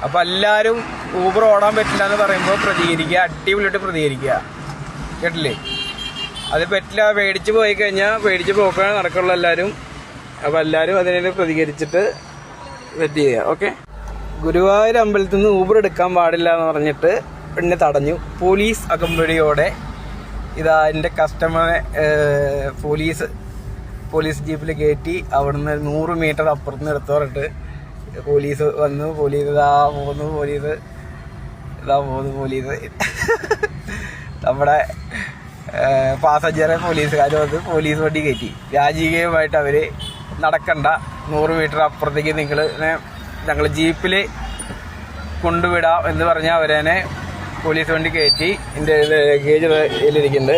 അപ്പോൾ എല്ലാവരും ഊബർ ഓടാൻ പറ്റില്ല എന്ന് പറയുമ്പോൾ പ്രതികരിക്കുക, അടിപൊളിയായിട്ട് പ്രതികരിക്കുക. കേട്ടില്ലേ? അത് പറ്റില്ല, പേടിച്ച് പോയി കഴിഞ്ഞാൽ പേടിച്ച് പോക്കാണ് നടക്കുള്ളൂ എല്ലാവരും. അപ്പോൾ എല്ലാവരും അതിനെ പ്രതികരിച്ചിട്ട് സെറ്റ് ചെയ്യുക. ഓക്കെ. ഗുരുവായൂർ അമ്പലത്തിൽ നിന്ന് ഊബർ എടുക്കാൻ പാടില്ല എന്ന് പറഞ്ഞിട്ട് പിന്നെ തടഞ്ഞു. പോലീസ് അകമ്പടിയോടെ ഇതാ എൻ്റെ കസ്റ്റമറെ പോലീസ് ജീപ്പിൽ കയറ്റി അവിടുന്ന് 100 മീറ്റർ അപ്പുറത്ത് നിന്ന് എടുത്തു പറഞ്ഞിട്ട് പോലീസ് വന്നു. പോലീസ് ഇതാ പോകുന്നു. നമ്മുടെ പാസഞ്ചറെ പോലീസുകാർ വന്ന് പോലീസ് വണ്ടി കയറ്റി രാജകീയമായിട്ട് അവർ നടക്കണ്ട, 100 മീറ്റർ അപ്പുറത്തേക്ക് ഞങ്ങൾ ജീപ്പിൽ കൊണ്ടുവിടാം എന്ന് പറഞ്ഞാൽ അവരെ പോലീസ് വണ്ടി കയറ്റി. എൻ്റെ ലഗേജ് ഇതിലിരിക്കുന്നുണ്ട്.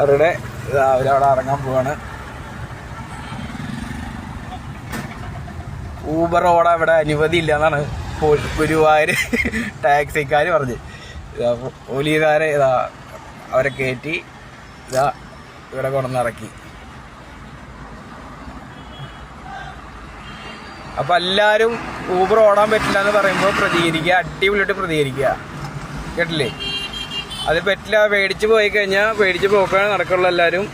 അവരവിടെ ഇറങ്ങാൻ പോവാണ്. ഊബർ ഓടാൻ ഇവിടെ അനുമതി ഇല്ല എന്നാണ് ഗുരുവായൂർ ടാക്സിക്കാർ പറഞ്ഞ്. പോലീസുകാരെ അവരെ കയറ്റി ഇവിടെ കൊണ്ടുവന്നിറക്കി. അപ്പോൾ എല്ലാവരും ഊബർ ഓടാൻ പറ്റില്ല എന്ന് പറയുമ്പോൾ പ്രതികരിക്കുക, അടിപൊളിയായിട്ട് പ്രതികരിക്കുക. കേട്ടില്ലേ? അത് പറ്റില്ല, പേടിച്ച് പോയി കഴിഞ്ഞാൽ പേടിച്ച് പോക്കാണ് നടക്കുള്ളൂ എല്ലാവരും.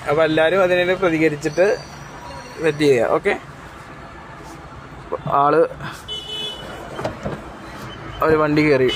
അപ്പോൾ എല്ലാവരും അതിനെ പ്രതികരിച്ചിട്ട് സെറ്റ് ചെയ്യുക. ഓക്കെ. ആള് ഒരു വണ്ടി കയറി.